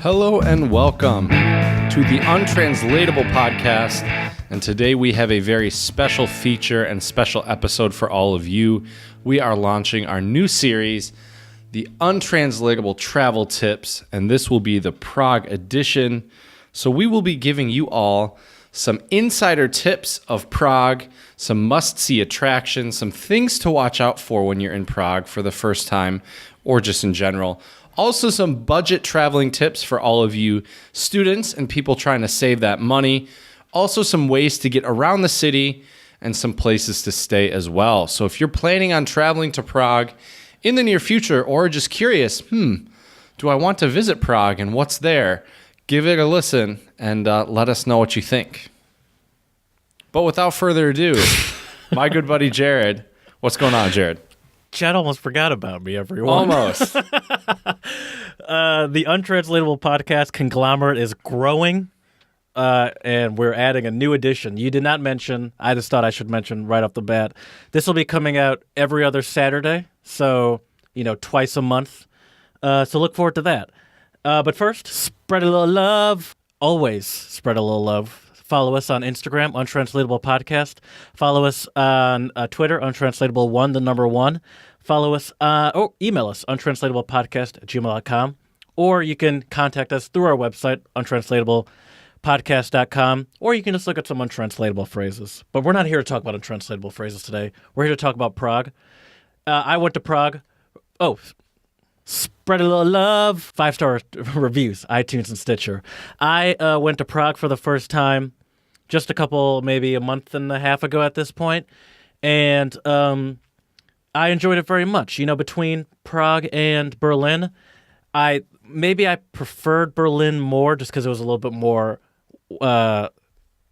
Hello and welcome to the Untranslatable podcast. And today we have a very special feature and special episode for all of you. We are launching our new series, the Untranslatable Travel Tips, and this will be the Prague edition. So we will be giving you all some insider tips of Prague, some must-see attractions, some things to watch out for when you're in Prague for the first time or just in general. Also, some budget traveling tips for all of you students and people trying to save that money. Also, some ways to get around the city and some places to stay as well. So if you're planning on traveling to Prague in the near future or just curious, do I want to visit Prague and what's there? Give it a listen and let us know what you think. But without further ado, my good buddy Jared. What's going on, Jared? Chad almost forgot about me, everyone. Almost. The Untranslatable podcast conglomerate is growing, and we're adding a new edition. You did not mention, I just thought I should mention right off the bat, this will be coming out every other Saturday, so, twice a month. So look forward to that. But first, spread a little love. Always spread a little love. Follow us on Instagram, Untranslatable Podcast. Follow us on Twitter, Untranslatable1, the number 1. Follow us, or email us, untranslatablepodcast@gmail.com. Or you can contact us through our website, untranslatablepodcast.com. Or you can just look at some untranslatable phrases. But we're not here to talk about untranslatable phrases today. We're here to talk about Prague. I went to Prague. Oh, spread a little love. 5-star reviews, iTunes and Stitcher. I went to Prague for the first time just maybe a month and a half ago at this point. And I enjoyed it very much. Between Prague and Berlin, I preferred Berlin more just because it was a little bit more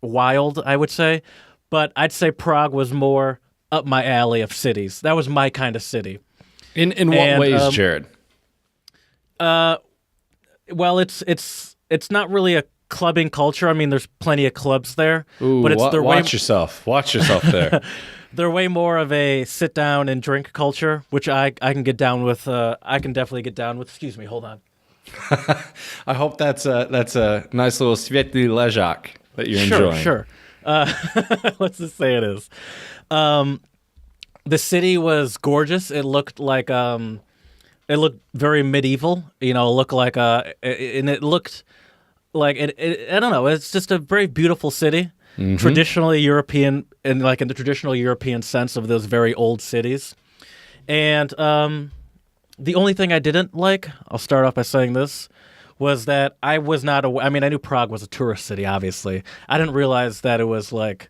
wild, I would say. But I'd say Prague was more up my alley of cities. That was my kind of city. In what ways, Jared? Well, it's not really a clubbing culture. I mean, there's plenty of clubs there. Ooh, but watch yourself. Watch yourself there. They're way more of a sit down and drink culture, which I can get down with. I can definitely get down with. Excuse me, hold on. I hope that's a nice little Světlý ležák that you're enjoying. Sure. Let's just say it is. The city was gorgeous. It looked like it looked very medieval. It looked like and it looked like I don't know. It's just a very beautiful city. Mm-hmm. Traditionally European, and like in the traditional European sense of those very old cities. And the only thing I didn't like, I'll start off by saying this, was that I was not I knew Prague was a tourist city, obviously. I didn't realize that it was like,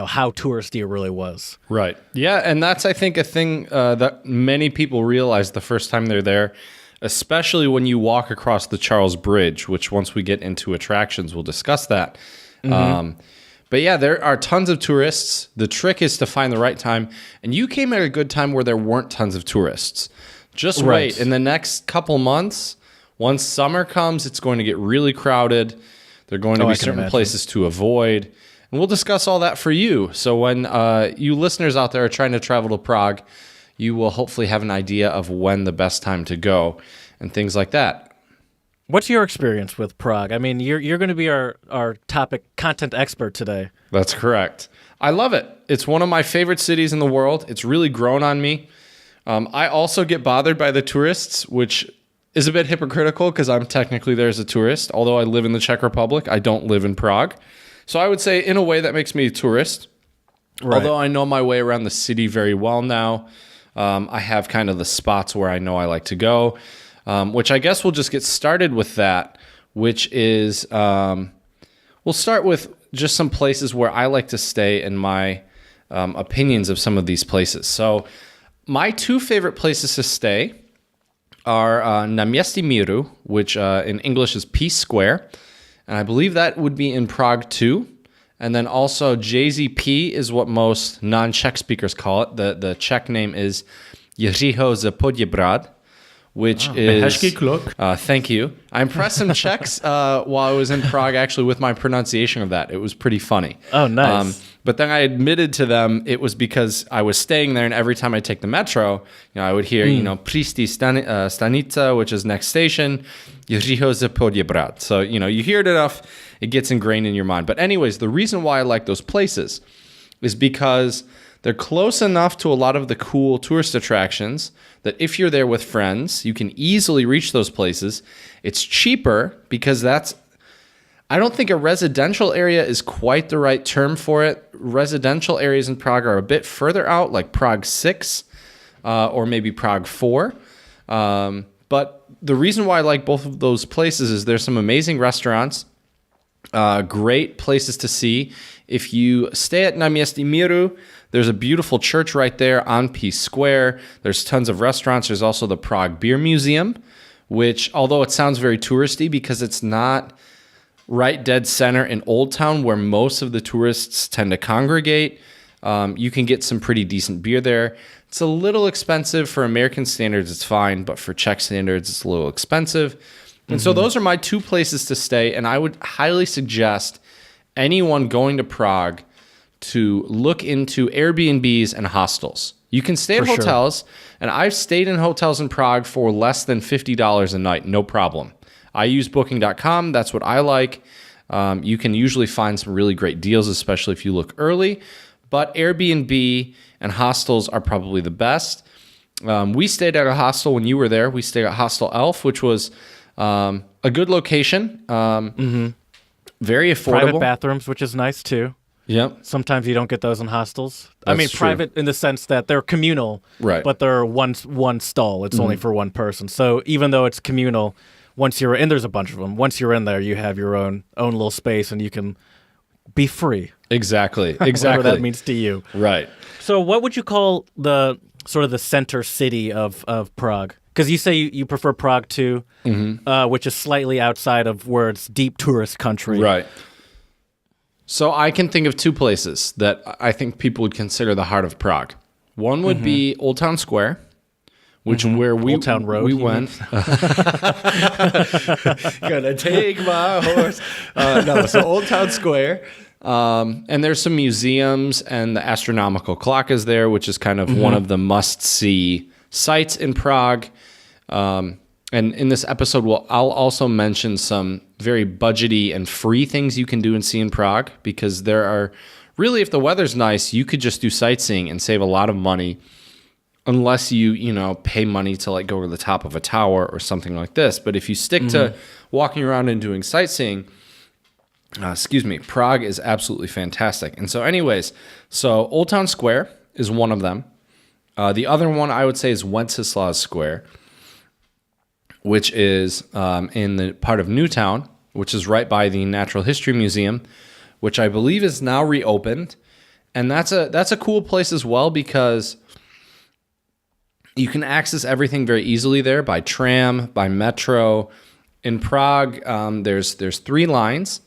how touristy it really was. Right. Yeah, and that's, I think, a thing that many people realize the first time they're there, especially when you walk across the Charles Bridge, which once we get into attractions, we'll discuss that. Mm-hmm. But yeah, there are tons of tourists. The trick is to find the right time. And you came at a good time where there weren't tons of tourists. Just wait. In the next couple months, once summer comes, it's going to get really crowded. There are going to be certain places to avoid. And we'll discuss all that for you. So when you listeners out there are trying to travel to Prague, you will hopefully have an idea of when the best time to go and things like that. What's your experience with Prague? I mean, you're going to be our topic content expert today. That's correct. I love it. It's one of my favorite cities in the world. It's really grown on me. I also get bothered by the tourists, which is a bit hypocritical because I'm technically there as a tourist. Although I live in the Czech Republic, I don't live in Prague. So I would say, in a way, that makes me a tourist. Right. Although I know my way around the city very well now. I have kind of the spots where I know I like to go, which I guess we'll just get started with that, which is we'll start with just some places where I like to stay and my opinions of some of these places. So my two favorite places to stay are Náměstí Míru, which in English is Peace Square. And I believe that would be in Prague too. And then also JZP is what most non-Czech speakers call it. The Czech name is Jiřího z Poděbrad, which is... Hezký kluk. Thank you. I impressed some Czechs while I was in Prague, actually, with my pronunciation of that. It was pretty funny. Oh, nice. But then I admitted to them it was because I was staying there, and every time I take the metro, I would hear, Příští stanica, which is next station, Jiřího se podjebrat. So, you hear it enough, it gets ingrained in your mind. But anyways, the reason why I like those places is because they're close enough to a lot of the cool tourist attractions that if you're there with friends, you can easily reach those places. It's cheaper because I don't think a residential area is quite the right term for it. Residential areas in Prague are a bit further out, like Prague 6 or maybe Prague 4. But the reason why I like both of those places is there's some amazing restaurants, great places to see. If you stay at Náměstí Míru, there's a beautiful church right there on Peace Square. There's tons of restaurants. There's also the Prague Beer Museum, which, although it sounds very touristy because it's not right dead center in Old Town where most of the tourists tend to congregate, you can get some pretty decent beer there. It's a little expensive. For American standards, it's fine, but for Czech standards, it's a little expensive. And so those are my two places to stay, and I would highly suggest anyone going to Prague to look into Airbnbs and hostels. You can stay at hotels, and I've stayed in hotels in Prague for less than $50 a night, no problem. I use Booking.com. That's what I like. You can usually find some really great deals, especially if you look early. But Airbnb and hostels are probably the best. We stayed at a hostel when you were there. We stayed at Hostel Elf, which was a good location. Very affordable. Private bathrooms, which is nice too. Yep. Sometimes you don't get those in hostels. That's true. Private in the sense that they're communal, right? But they're one stall. It's only for one person. So even though it's communal, once you're in, there's a bunch of them. Once you're in there, you have your own little space, and you can be free. Exactly. Whatever that means to you. Right. So what would you call the sort of the center city of Prague? Because you say you prefer Prague too, which is slightly outside of where it's deep tourist country. Right. So I can think of two places that I think people would consider the heart of Prague. One would be Old Town Square, which where we Old Town Road, we went. Gonna take my horse. So Old Town Square. And there's some museums, and the astronomical clock is there, which is kind of one of the must-see sites in Prague. And in this episode, I'll also mention some very budgety and free things you can do and see in Prague, because there are really, if the weather's nice, you could just do sightseeing and save a lot of money, unless you pay money to like go to the top of a tower or something like this. But if you stick to walking around and doing sightseeing, Prague is absolutely fantastic. And so anyways, Old Town Square is one of them. The other one I would say is Wenceslas Square, which is in the part of Newtown, which is right by the Natural History Museum, which I believe is now reopened. And that's a cool place as well, because you can access everything very easily there by tram, by metro. In Prague, there's three lines.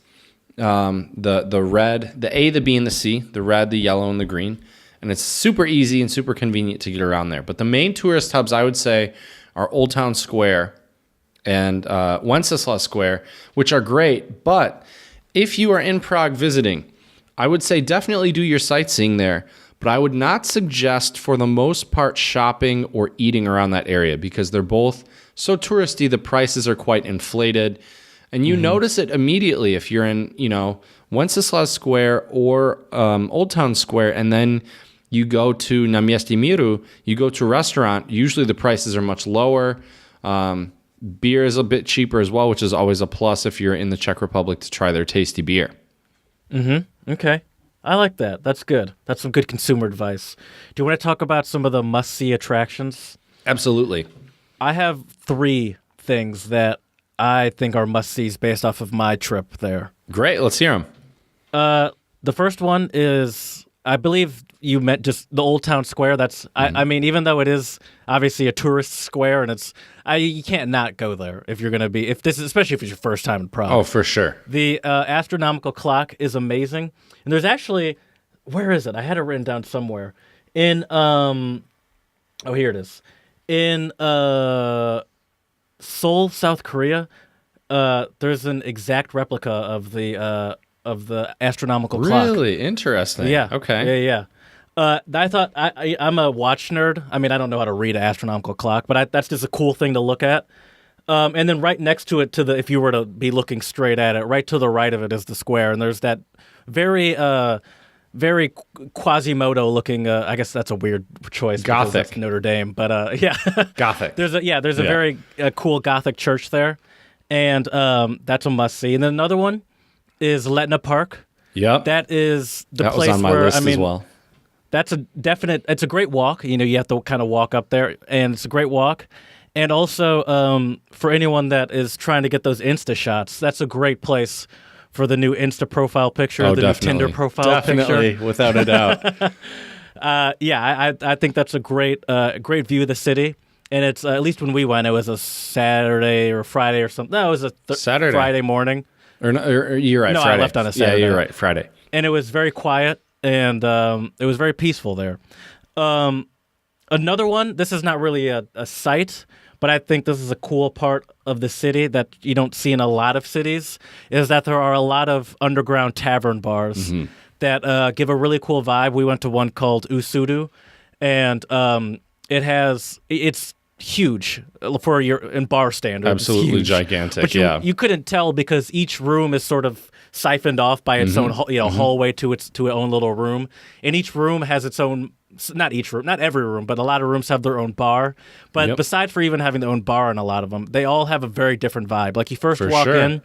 The red, the A, the B, and the C, the red, the yellow, and the green. And it's super easy and super convenient to get around there. But the main tourist hubs, I would say, are Old Town Square and Wenceslas Square, which are great. But if you are in Prague visiting, I would say definitely do your sightseeing there. But I would not suggest, for the most part, shopping or eating around that area, because they're both so touristy. The prices are quite inflated. And you notice it immediately if you're in, Wenceslas Square or Old Town Square, and then you go to Náměstí Míru, you go to a restaurant, usually the prices are much lower. Beer is a bit cheaper as well, which is always a plus if you're in the Czech Republic to try their tasty beer. Okay. I like that. That's good. That's some good consumer advice. Do you want to talk about some of the must-see attractions? Absolutely. I have 3 things that I think are must-sees based off of my trip there. Great. Let's hear them. The first one is, I believe you meant just the Old Town Square. That's, I mean, even though it is obviously a tourist square, and you can't not go there if you're going to be, especially if it's your first time in Prague. Oh, for sure. The astronomical clock is amazing. And there's actually, where is it? I had it written down somewhere. Here it is. In Seoul, South Korea, there's an exact replica of the astronomical clock. Really interesting. Yeah. Okay. Yeah. I thought I'm a watch nerd. I mean, I don't know how to read an astronomical clock, but that's just a cool thing to look at. And then right next to it, if you were to be looking straight at it, right to the right of it is the square, and there's that very Quasimodo looking. I guess that's a weird choice. Gothic. That's Notre Dame, but yeah, Gothic. there's a very cool Gothic church there, and that's a must see. And then another one is Letna Park. Yep. That is the that place was on my where list I mean, as well. that's a definite. It's a great walk. You know, you have to kind of walk up there, and it's a great walk. And also, for anyone that is trying to get those Insta shots, that's a great place for the new Insta profile picture, Oh, the definitely. new Tinder profile Definitely, without a doubt. I think that's a great view of the city. And it's at least when we went, it was a Saturday or Friday or something. No, it was a Saturday. Friday morning. Or you're right. No, Friday. I left on a Saturday. Yeah, you're right. Friday. And it was very quiet, and it was very peaceful there. Another one, this is not really a site, but I think this is a cool part of the city that you don't see in a lot of cities, is that there are a lot of underground tavern bars that give a really cool vibe. We went to one called Usudu, and it's huge for in bar standards. Absolutely huge. gigantic, But you couldn't tell because each room is sort of siphoned off by its own hallway to its own little room, and each room has its own. Not each room, not every room, but a lot of rooms have their own bar. But besides for even having their own bar in a lot of them, they all have a very different vibe. Like you first walk in,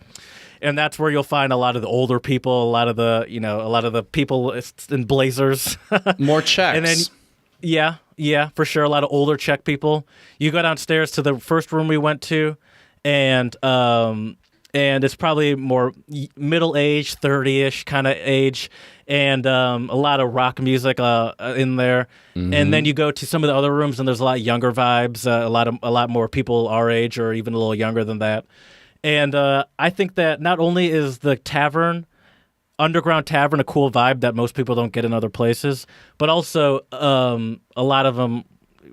and that's where you'll find a lot of the older people, a lot of the people in blazers, more Czechs. And then yeah, for sure, a lot of older Czech people. You go downstairs to the first room we went to, and it's probably more middle-aged, 30-ish kind of age, and a lot of rock music in there. And then you go to some of the other rooms, and there's a lot of younger vibes, a lot more people our age or even a little younger than that. And I think that not only is the underground tavern a cool vibe that most people don't get in other places, but also a lot of them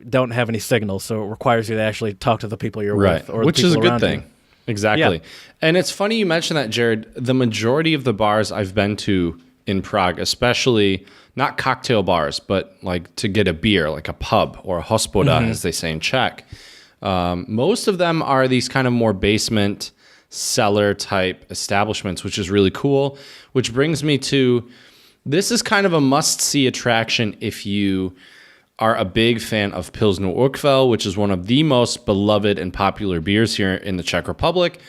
don't have any signal, so it requires you to actually talk to the people you're with, or which the is a people good thing. you. Exactly. Yeah. And it's funny you mentioned that, Jared. The majority of the bars I've been to in Prague, especially not cocktail bars, but like to get a beer, like a pub or a hospoda, as they say in Czech, most of them are these kind of more basement cellar type establishments, which is really cool. Which brings me to, this is kind of a must-see attraction if you are a big fan of Pilsner Urquell, which is one of the most beloved and popular beers here in the Czech Republic.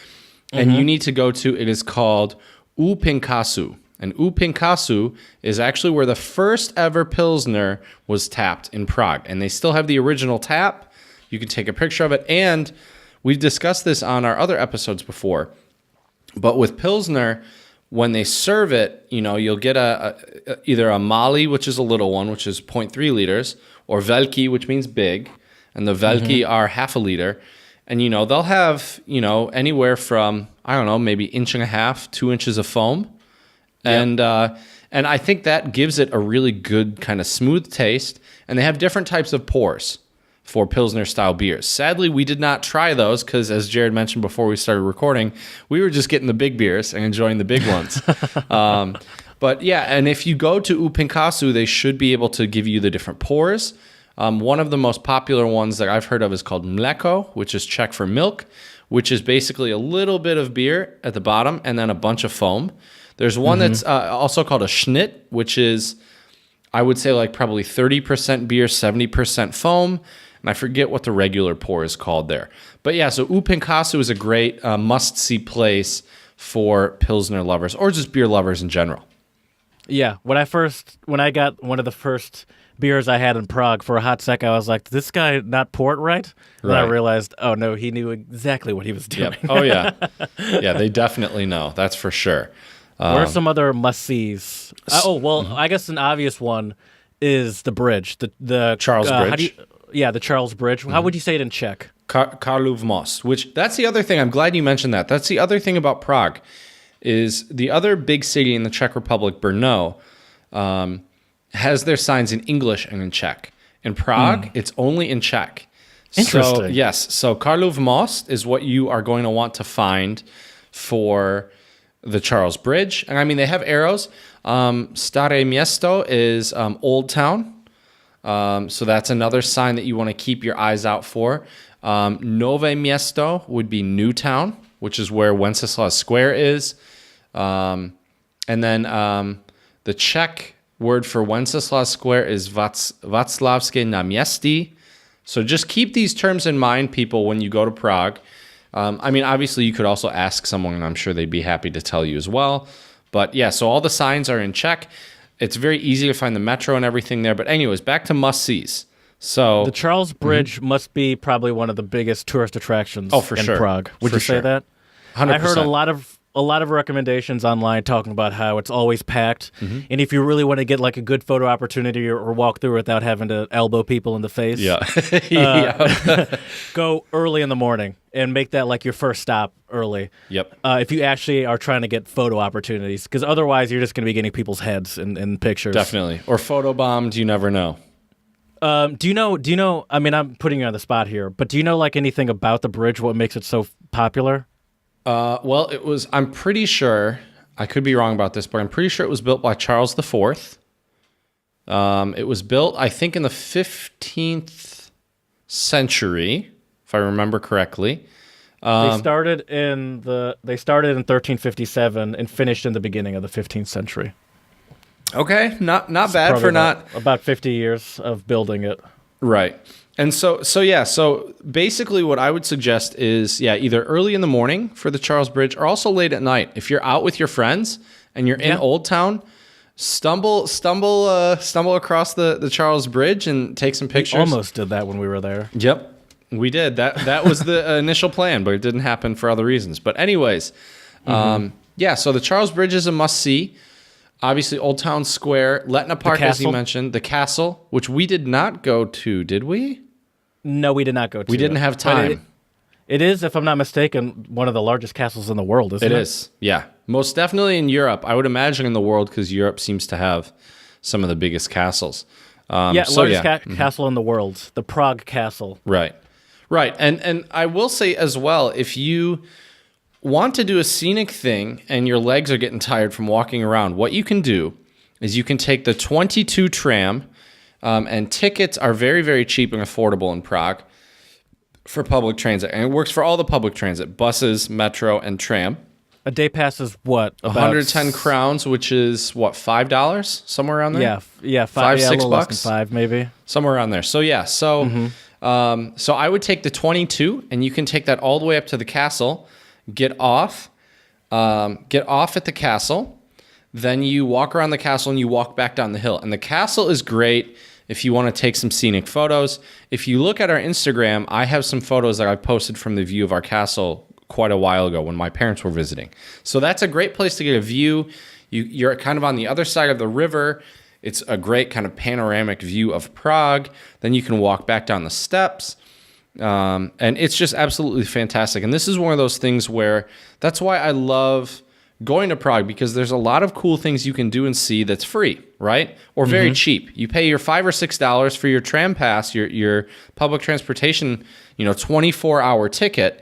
And you need to go to, it is called U Pinkasu. And U Pinkasu is actually where the first ever Pilsner was tapped in Prague. And they still have the original tap. You can take a picture of it. And we've discussed this on our other episodes before. But with Pilsner, when they serve it, you'll get either a Mali, which is a little one, which is 0.3 liters, or Velki, which means big, and the Velki are half a liter. And, they'll have, anywhere from, I don't know, maybe 1.5 2 inches of foam. And I think that gives it a really good kind of smooth taste. And they have different types of pours for Pilsner-style beers. Sadly, we did not try those because, as Jared mentioned before we started recording, we were just getting the big beers and enjoying the big ones. But yeah, and if you go to U Pinkasu, they should be able to give you the different pours. One of the most popular ones that I've heard of is called mleko, which is Czech for milk, which is basically a little bit of beer at the bottom and then a bunch of foam. There's one that's also called a Schnitt, which is, I would say, like probably 30% beer, 70% foam. And I forget what the regular pour is called there. But yeah, so U Pinkasu is a great must-see place for Pilsner lovers or just beer lovers in general. Yeah, when I got one of the first beers I had in Prague, for a hot sec, I was like, did this guy not pour it right? And I realized, oh no, he knew exactly what he was doing. Yep. Oh yeah. Yeah, they definitely know. That's for sure. What are some other must-sees? I guess an obvious one is the bridge. The Charles Bridge. The Charles Bridge. How would you say it in Czech? Karlov Most, which that's the other thing. I'm glad you mentioned that. That's the other thing about Prague, is the other big city in the Czech Republic, Brno, has their signs in English and in Czech. In Prague, it's only in Czech. Interesting. So, yes. So Karlov Most is what you are going to want to find for the Charles Bridge. And I mean, they have arrows. Stare Miesto is Old Town. So that's another sign that you want to keep your eyes out for. Nove Miesto would be New Town, which is where Wenceslas Square is. And then the Czech word for Wenceslas Square is Václavské náměstí. So just keep these terms in mind, people, when you go to Prague. I mean, obviously, you could also ask someone, and I'm sure they'd be happy to tell you as well. But yeah, so all the signs are in Czech. It's very easy to find the metro and everything there. But anyways, back to must-sees. So the Charles Bridge must be probably one of the biggest tourist attractions in sure. Prague. Would For you say sure. that? 100%. I heard a lot of recommendations online talking about how it's always packed, and if you really want to get like a good photo opportunity or walk through without having to elbow people in the face, go early in the morning and make that like your first stop early. Yep. If you actually are trying to get photo opportunities, because otherwise you're just going to be getting people's heads in pictures. Definitely. Or photobombed, you never know. Do you know, I mean, I'm putting you on the spot here, but do you know like anything about the bridge, what makes it so popular? Well, I'm pretty sure, I could be wrong about this, but I'm pretty sure it was built by Charles IV. It was built, I think, in the 15th century, if I remember correctly. They started in 1357 and finished in the beginning of the 15th century. Okay, not bad Probably for not... about 50 years of building it. Right. And so basically what I would suggest is, either early in the morning for the Charles Bridge or also late at night. If you're out with your friends and you're in Old Town, stumble across the Charles Bridge and take some pictures. We almost did that when we were there. Yep, we did. That was the initial plan, but it didn't happen for other reasons. But anyways, so the Charles Bridge is a must-see. Obviously, Old Town Square, Letna Park, as you mentioned, the castle, which we did not go to, did we? No, we did not go to. We didn't have time. It is, if I'm not mistaken, one of the largest castles in the world, isn't it? It is, yeah. Most definitely in Europe. I would imagine in the world, because Europe seems to have some of the biggest castles. Largest castle in the world, the Prague Castle. Right. And I will say as well, if you want to do a scenic thing and your legs are getting tired from walking around, what you can do is you can take the 22 tram, and tickets are very, very cheap and affordable in Prague for public transit. And it works for all the public transit, buses, metro, and tram. A day pass is what? About 110 crowns, which is what, $5? Somewhere around there? Yeah, $5, $6 a little less than $5 maybe. Somewhere around there. So yeah, so I would take the 22, and you can take that all the way up to the castle, get off at the castle. Then you walk around the castle and you walk back down the hill. And the castle is great if you want to take some scenic photos. If you look at our Instagram, I have some photos that I posted from the view of our castle quite a while ago when my parents were visiting. So that's a great place to get a view. You're kind of on the other side of the river. It's a great kind of panoramic view of Prague. Then you can walk back down the steps. And it's just absolutely fantastic. And this is one of those things where that's why I love going to Prague, because there's a lot of cool things you can do and see that's free, right? Or very cheap. You pay your $5 or $6 for your tram pass, your public transportation, 24-hour ticket,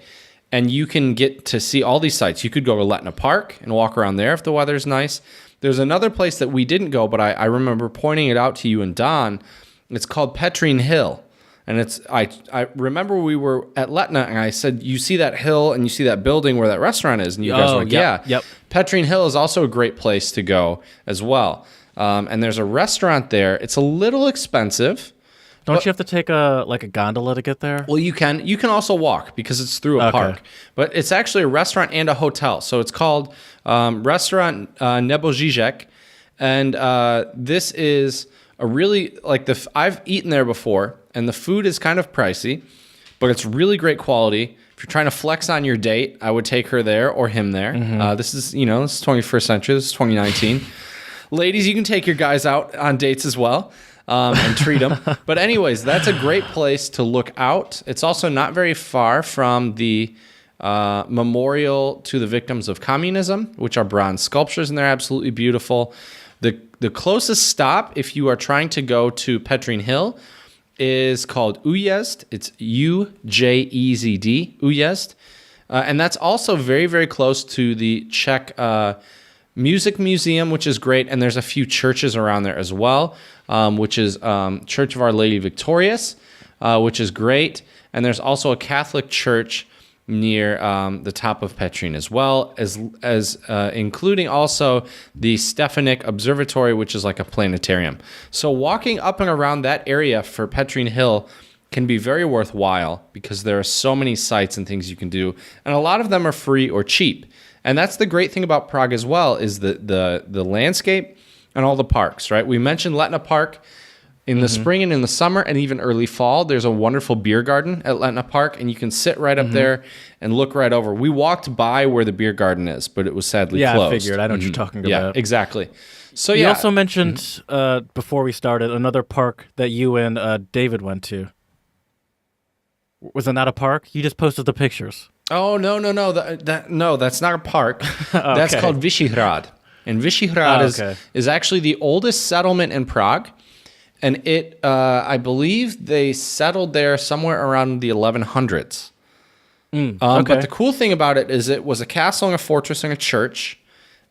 and you can get to see all these sites. You could go to Letna Park and walk around there if the weather's nice. There's another place that we didn't go, but I remember pointing it out to you and Don. It's called Petrin Hill. And I remember we were at Letna, and I said, you see that hill and you see that building where that restaurant is? And you guys were like, yep. Petrin Hill is also a great place to go as well. And there's a restaurant there. It's a little expensive. Don't you have to take a gondola to get there? Well, you can also walk because it's through a park. But it's actually a restaurant and a hotel. So it's called Restaurant Nebojizek. And this is a really, I've eaten there before, and the food is kind of pricey, but it's really great quality. If you're trying to flex on your date, I would take her there or him there. This is 21st century. This is 2019. Ladies, you can take your guys out on dates as well and treat them. But anyways, that's a great place to look out. It's also not very far from the memorial to the victims of communism, which are bronze sculptures, and they're absolutely beautiful. The closest stop, if you are trying to go to Petrin Hill, is called Ujezd. It's Ujezd, Ujezd. And that's also very, very close to the Czech Music Museum, which is great. And there's a few churches around there as well, which is Church of Our Lady Victorious, which is great. And there's also a Catholic church near the top of Petrín as well, as including also the Stefanik Observatory, which is like a planetarium. So walking up and around that area for Petrín Hill can be very worthwhile because there are so many sites and things you can do, and a lot of them are free or cheap. And that's the great thing about Prague as well, is the landscape and all the parks, right? We mentioned Letna Park. In the spring and in the summer and even early fall, there's a wonderful beer garden at Letna Park, and you can sit right up there and look right over. We walked by where the beer garden is, but it was sadly closed. Yeah, I figured. I know what you're talking about. Yeah, exactly. So You also mentioned, before we started, another park that you and David went to. Was it not a park? You just posted the pictures. Oh, no. No, that's not a park. That's called Vyšehrad. And Vyšehrad is actually the oldest settlement in Prague. And it, I believe they settled there somewhere around the 1100s. But the cool thing about it is it was a castle and a fortress and a church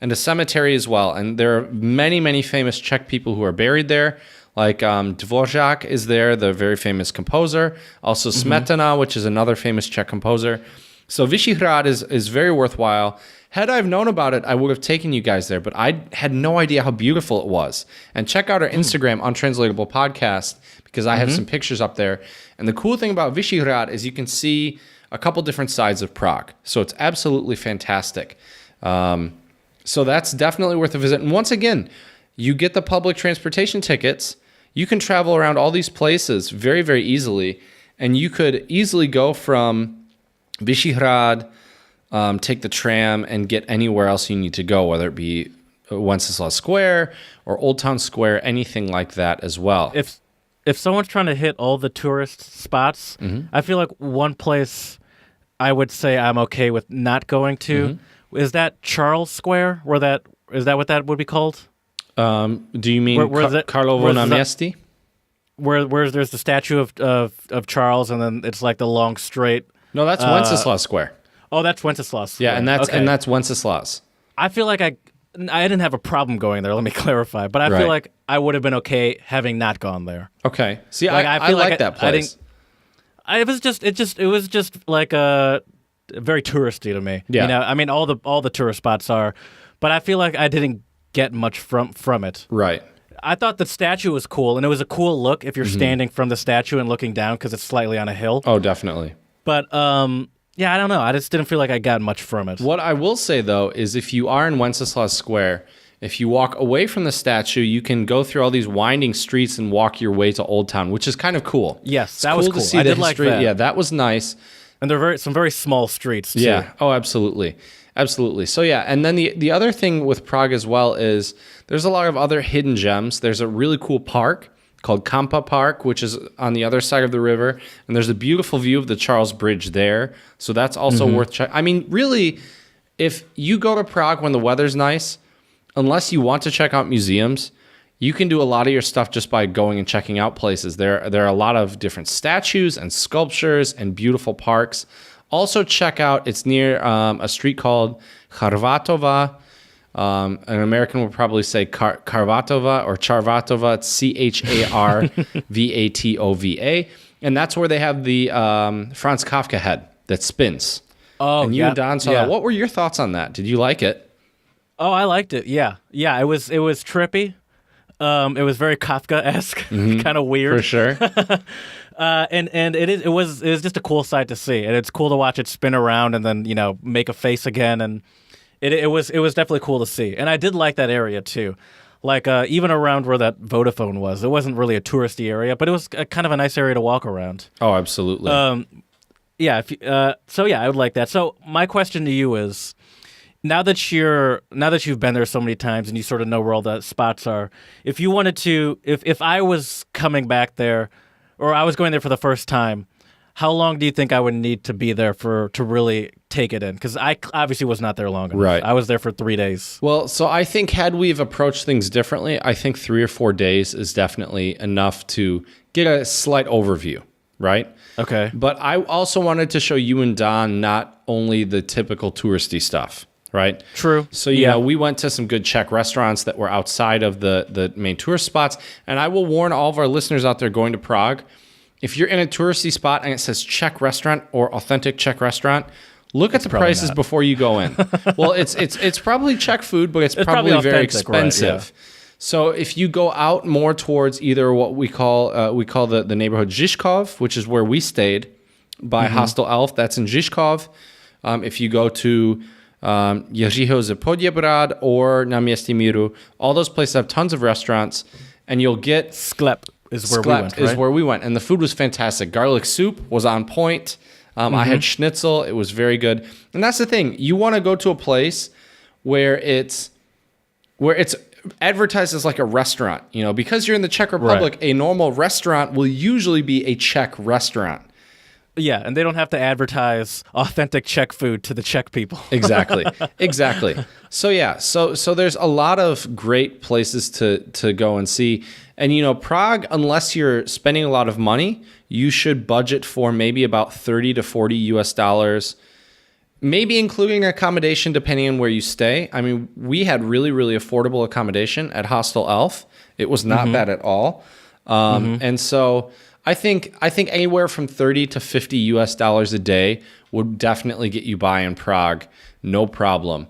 and a cemetery as well. And there are many, many famous Czech people who are buried there. Like Dvořák is there, the very famous composer. Also Smetana, which is another famous Czech composer. So Vyšehrad is very worthwhile. Had I have known about it, I would have taken you guys there, but I had no idea how beautiful it was. And check out our Instagram, Untranslatable Podcast, because I have some pictures up there. And the cool thing about Vyšehrad is you can see a couple different sides of Prague. So it's absolutely fantastic. So that's definitely worth a visit. And once again, you get the public transportation tickets. You can travel around all these places very, very easily. And you could easily go from Vyšehrad, take the tram and get anywhere else you need to go, whether it be Wenceslas Square or Old Town Square, anything like that as well. If someone's trying to hit all the tourist spots, I feel like one place I would say I'm okay with not going to is that Charles Square. Is that what that would be called? Do you mean Karlovo na Městí? Where there's the statue of Charles, and then it's like the long straight. No, that's Wenceslas Square. Oh, that's Wenceslas. Yeah, and that's Wenceslas. I feel like I didn't have a problem going there. Let me clarify, but I feel like I would have been okay having not gone there. Okay, see, I like that place. It was just like very touristy to me. Yeah, you know, I mean, all the tourist spots are, but I feel like I didn't get much from it. Right. I thought the statue was cool, and it was a cool look if you're standing from the statue and looking down because it's slightly on a hill. Oh, definitely. But yeah, I don't know. I just didn't feel like I got much from it. What I will say, though, is if you are in Wenceslas Square, if you walk away from the statue, you can go through all these winding streets and walk your way to Old Town, which is kind of cool. Yes, that was cool. To see I the did history. like that. Yeah, that was nice. And there are some very small streets, too. Yeah. Oh, absolutely. Absolutely. So, yeah. And then the other thing with Prague as well is there's a lot of other hidden gems. There's a really cool park called Kampa Park, which is on the other side of the river. And there's a beautiful view of the Charles Bridge there. So that's also worth checking. I mean, really, if you go to Prague when the weather's nice, unless you want to check out museums, you can do a lot of your stuff just by going and checking out places. There are a lot of different statues and sculptures and beautiful parks. Also check out, it's near a street called Charvatova. An American would probably say Karvatova or Charvatova. It's Charvatova. And that's where they have the Franz Kafka head that spins. Oh, and you and Don saw that. What were your thoughts on that? Did you like it? Oh, I liked it. Yeah. Yeah, it was trippy. It was very Kafka-esque, kind of weird. For sure. And it was just a cool sight to see. And it's cool to watch it spin around and then, make a face again, and It was definitely cool to see, and I did like that area too. Like even around where that Vodafone was, it wasn't really a touristy area, but it was kind of a nice area to walk around. Oh, absolutely. Yeah. So yeah, I would like that. So my question to you is, now that you've been there so many times and you sort of know where all the spots are, if you wanted to, if I was coming back there, or I was going there for the first time, how long do you think I would need to be there to really take it in because I obviously was not there long enough. Right. I was there for 3 days. Well, so I think had we've approached things differently, I think 3 or 4 days is definitely enough to get a slight overview, right? Okay. But I also wanted to show you and Don not only the typical touristy stuff, right? True. So, you know, we went to some good Czech restaurants that were outside of the main tourist spots. And I will warn all of our listeners out there going to Prague, if you're in a touristy spot and it says Czech restaurant or authentic Czech restaurant, look at the prices before you go in. Well, it's probably Czech food, but it's probably very expensive. Right, yeah. So if you go out more towards either what we call the neighborhood Žižkov, which is where we stayed, by Hostel Elf, that's in Žižkov. If you go to Jiřího ze Poděbrad or Náměstí Míru, all those places have tons of restaurants, and you'll get Sklep is where we went. Is where we went, and the food was fantastic. Garlic soup was on point. I had schnitzel; it was very good. And that's the thing: you want to go to a place where it's advertised as like a restaurant, you know, because you're in the Czech Republic. Right. A normal restaurant will usually be a Czech restaurant. Yeah, and they don't have to advertise authentic Czech food to the Czech people. Exactly. So yeah, so there's a lot of great places to go and see. And you know, Prague, unless you're spending a lot of money, you should budget for maybe about $30 to $40 maybe including accommodation depending on where you stay. I mean, we had really, really affordable accommodation at Hostel Elf. It was not bad at all. And so I think anywhere from $30 to $50 a day would definitely get you by in Prague, no problem.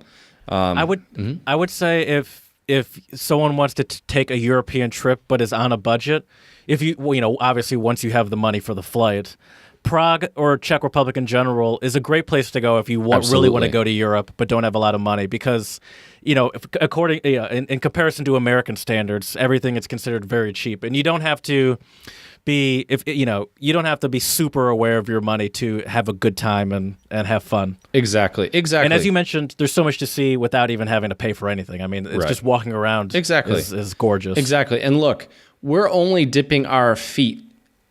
I would say if someone wants to take a European trip but is on a budget, if you know, obviously once you have the money for the flight, Prague or Czech Republic in general is a great place to go if you really want to go to Europe but don't have a lot of money because, you know, in comparison to American standards, everything is considered very cheap, and you don't have to be you don't have to be super aware of your money to have a good time and have fun. Exactly. And as you mentioned, there's so much to see without even having to pay for anything. I mean, it's just walking around. Is gorgeous. Exactly. And look, we're only dipping our feet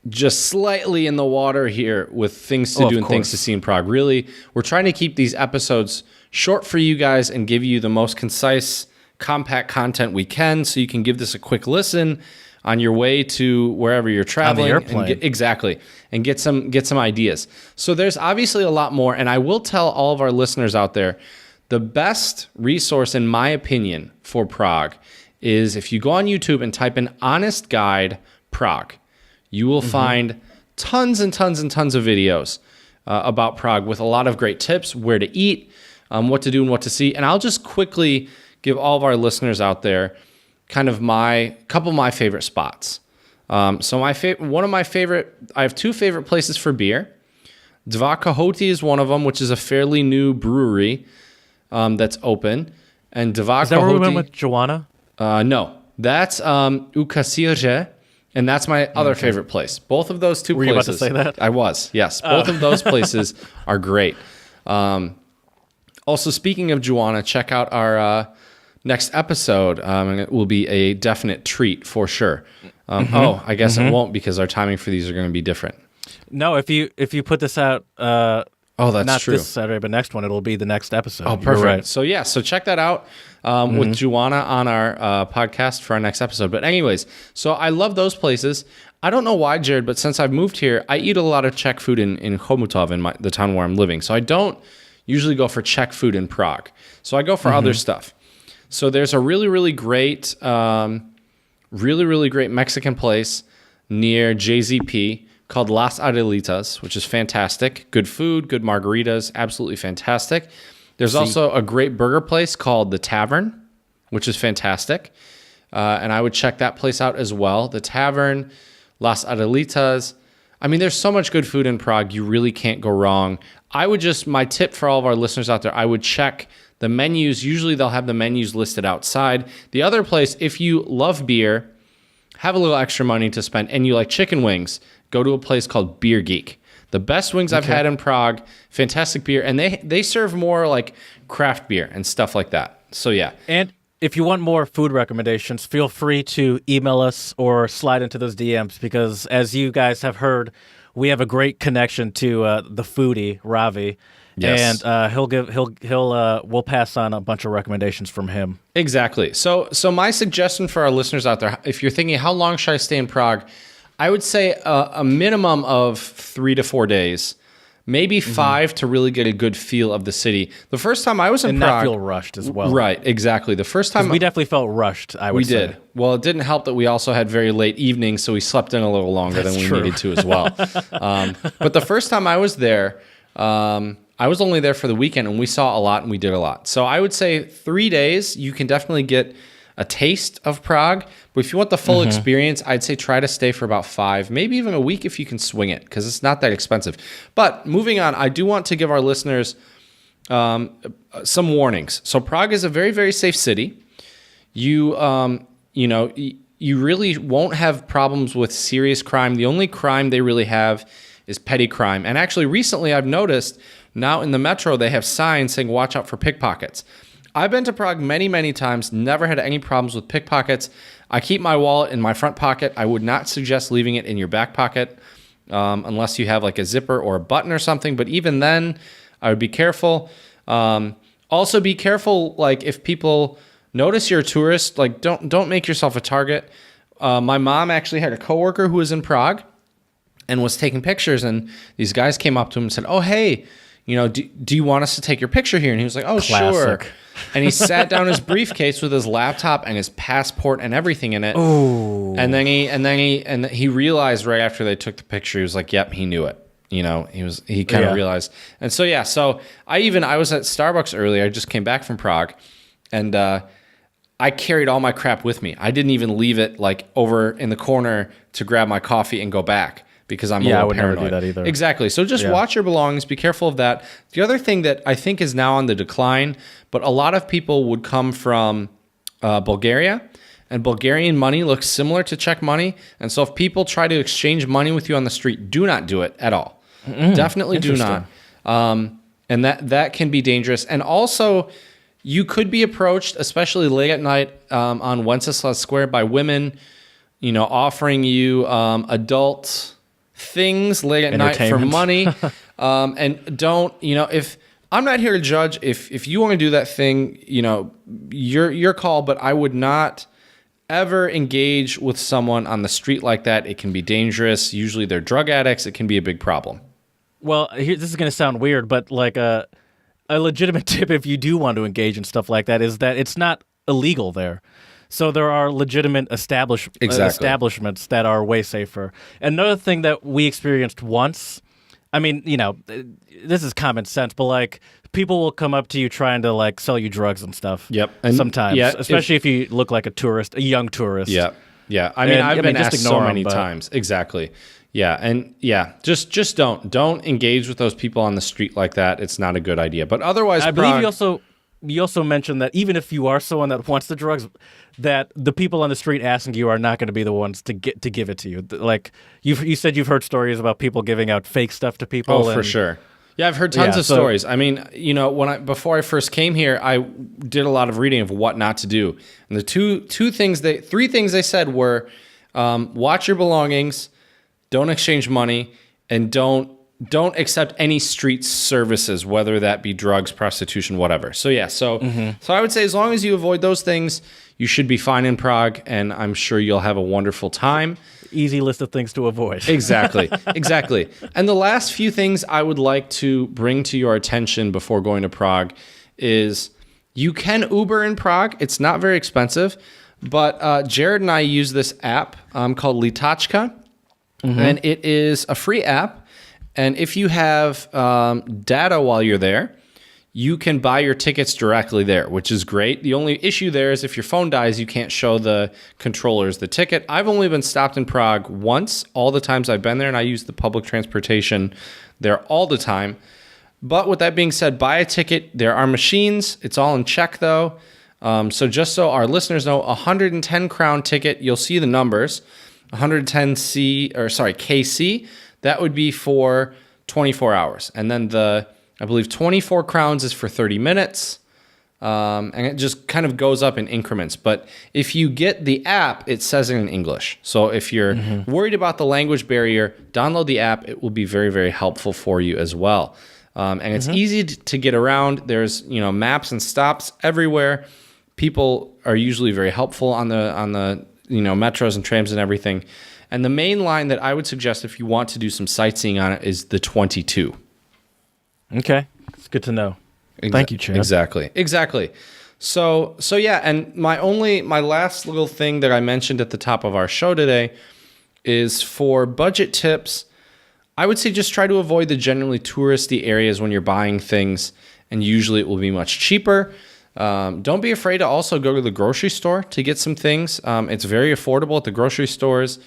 just slightly in the water here with things to do and things to see in Prague. Really, we're trying to keep these episodes short for you guys and give you the most concise, compact content we can so you can give this a quick listen on your way to wherever you're traveling. On the airplane. And get some ideas. So there's obviously a lot more, and I will tell all of our listeners out there, the best resource, in my opinion, for Prague is if you go on YouTube and type in Honest Guide Prague. You will find tons and tons and tons of videos about Prague with a lot of great tips, where to eat, what to do and what to see. And I'll just quickly give all of our listeners out there kind of couple of my favorite spots. So I have two favorite places for beer. Dva Kohouty is one of them, which is a fairly new brewery that's open. And Dva Is that where we went with Joanna? No, that's U Kasirje. And that's my other favorite place. Both of those two places. Were you about to say that? I was, yes. Both of those places are great. Also, speaking of Joanna, check out our next episode. It will be a definite treat for sure. I guess it won't because our timing for these are going to be different. No, if you put this out... that's not true. This Saturday, but next one, it'll be the next episode. Oh, perfect. Right. So check that out with Joanna on our podcast for our next episode. But anyways, so I love those places. I don't know why, Jared, but since I've moved here, I eat a lot of Czech food in Chomutov, in the town where I'm living. So I don't usually go for Czech food in Prague. So I go for other stuff. So there's a really, really great, really great Mexican place near JZP called Las Adelitas, which is fantastic. Good food, good margaritas, absolutely fantastic. There's also a great burger place called The Tavern, which is fantastic. And I would check that place out as well. The Tavern, Las Adelitas. I mean, there's so much good food in Prague, you really can't go wrong. My tip for all of our listeners out there, I would check the menus. Usually they'll have the menus listed outside. The other place, if you love beer, have a little extra money to spend, and you like chicken wings, go to a place called Beer Geek. The best wings I've had in Prague, fantastic beer, and they serve more like craft beer and stuff like that. So yeah. And if you want more food recommendations, feel free to email us or slide into those DMs because as you guys have heard, we have a great connection to the foodie Ravi. Yes. And we'll pass on a bunch of recommendations from him. Exactly. So my suggestion for our listeners out there, if you're thinking, how long should I stay in Prague? I would say a minimum of 3 to 4 days, maybe 5 to really get a good feel of the city. The first time I was in Prague, not feel rushed as well. Right, exactly. The first time we definitely felt rushed. We did. Well, it didn't help that we also had very late evenings, so we slept in a little longer than we needed to as well. But the first time I was there, I was only there for the weekend, and we saw a lot and we did a lot. So I would say 3 days, you can definitely get a taste of Prague. But if you want the full experience, I'd say try to stay for about 5, maybe even a week if you can swing it, because it's not that expensive. But moving on, I do want to give our listeners some warnings. So Prague is a very, very safe city. You really won't have problems with serious crime. The only crime they really have is petty crime. And actually, recently I've noticed now in the metro, they have signs saying, watch out for pickpockets. I've been to Prague many, many times, never had any problems with pickpockets. I keep my wallet in my front pocket. I would not suggest leaving it in your back pocket unless you have like a zipper or a button or something. But even then, I would be careful. Also be careful, like if people notice you're a tourist, like don't make yourself a target. My mom actually had a coworker who was in Prague and was taking pictures, and these guys came up to him and said, "Oh, hey, do you want us to take your picture here?" And he was like, "Oh, Classic. sure." And he sat down his briefcase with his laptop and his passport and everything in it. Ooh. And then he realized right after they took the picture, he was like, "Yep, he knew it." He kind of realized. And so I was at Starbucks earlier. I just came back from Prague, and I carried all my crap with me. I didn't even leave it like over in the corner to grab my coffee and go back, because I'm a little paranoid. Never do that either. Exactly. So just watch your belongings. Be careful of that. The other thing that I think is now on the decline, but a lot of people would come from Bulgaria, and Bulgarian money looks similar to Czech money. And so if people try to exchange money with you on the street, do not do it at all. Definitely do not. And that can be dangerous. And also, you could be approached, especially late at night on Wenceslas Square, by women, offering you adult things late at night for money. And don't, if I'm not here to judge, if you want to do that thing, your call, but I would not ever engage with someone on the street like that. It can be dangerous. Usually they're drug addicts. It can be a big problem. Well, this is going to sound weird, but like a legitimate tip if you do want to engage in stuff like that is that it's not illegal there. So there are legitimate establishments that are way safer. Another thing that we experienced once, I mean, this is common sense, but like people will come up to you trying to like sell you drugs and stuff. Yep. And sometimes, especially if you look like a young tourist. Yeah. Yeah. I've been asked so many times. Exactly. Yeah. And just don't engage with those people on the street like that. It's not a good idea. But otherwise, I believe you also mentioned that even if you are someone that wants the drugs, that the people on the street asking you are not going to be the ones to give it to you. Like you said, you've heard stories about people giving out fake stuff to people. Oh, for sure. Yeah, I've heard tons of stories. I mean, before I first came here, I did a lot of reading of what not to do. And the three things they said were, watch your belongings, don't exchange money, and don't accept any street services, whether that be drugs, prostitution, whatever. So I would say as long as you avoid those things, you should be fine in Prague, and I'm sure you'll have a wonderful time. Easy list of things to avoid. Exactly. And the last few things I would like to bring to your attention before going to Prague is you can Uber in Prague. It's not very expensive, but Jared and I use this app called Litačka, and it is a free app. And if you have data while you're there, you can buy your tickets directly there, which is great. The only issue there is if your phone dies, you can't show the controllers the ticket. I've only been stopped in Prague once, all the times I've been there, and I use the public transportation there all the time. But with that being said, buy a ticket. There are machines. It's all in Czech, though. So just so our listeners know, 110 crown ticket, you'll see the numbers, 110 KC, that would be for 24 hours. And then I believe 24 crowns is for 30 minutes. and it just kind of goes up in increments. But if you get the app, it says it in English. So if you're worried about the language barrier, download the app. It will be very, very helpful for you as well. And it's easy to get around. There's maps and stops everywhere. People are usually very helpful on the metros and trams and everything. And the main line that I would suggest if you want to do some sightseeing on it is the 22. Okay, it's good to know. Thank you, Chad. Exactly. So yeah, and my last little thing that I mentioned at the top of our show today is for budget tips. I would say just try to avoid the generally touristy areas when you're buying things, and usually it will be much cheaper. Don't be afraid to also go to the grocery store to get some things. It's very affordable at the grocery stores.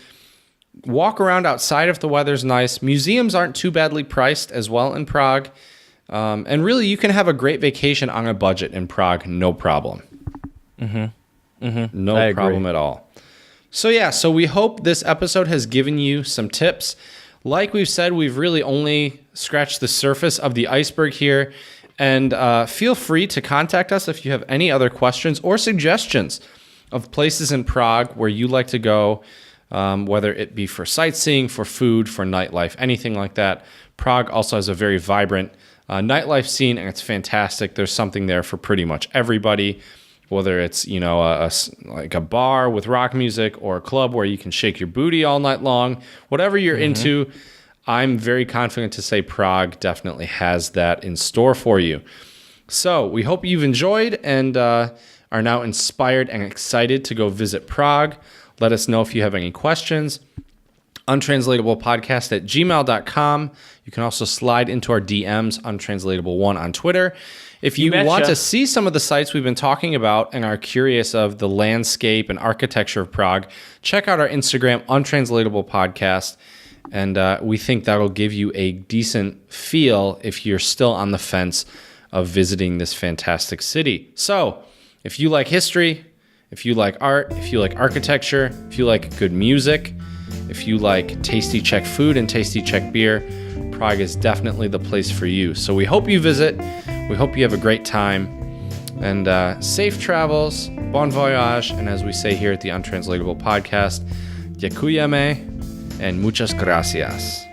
Walk around outside if the weather's nice. Museums aren't too badly priced as well in Prague. And really, you can have a great vacation on a budget in Prague, no problem. No problem at all. So we hope this episode has given you some tips. Like we've said, we've really only scratched the surface of the iceberg here. And feel free to contact us if you have any other questions or suggestions of places in Prague where you like to go, whether it be for sightseeing, for food, for nightlife, anything like that. Prague also has a very vibrant nightlife scene, and it's fantastic. There's something there for pretty much everybody, whether it's like a bar with rock music or a club where you can shake your booty all night long. Whatever you're into, I'm very confident to say Prague definitely has that in store for you. So we hope you've enjoyed and are now inspired and excited to go visit Prague. Let us know if you have any questions. untranslatablepodcast@gmail.com. You can also slide into our DMs, Untranslatable1 on Twitter. If you want to see some of the sites we've been talking about and are curious of the landscape and architecture of Prague, check out our Instagram, Untranslatable Podcast, and we think that'll give you a decent feel if you're still on the fence of visiting this fantastic city. So, if you like history, if you like art, if you like architecture, if you like good music, if you like tasty Czech food and tasty Czech beer, Prague is definitely the place for you. So we hope you visit. We hope you have a great time. And safe travels, bon voyage, and as we say here at the Untranslatable Podcast, děkujeme and muchas gracias.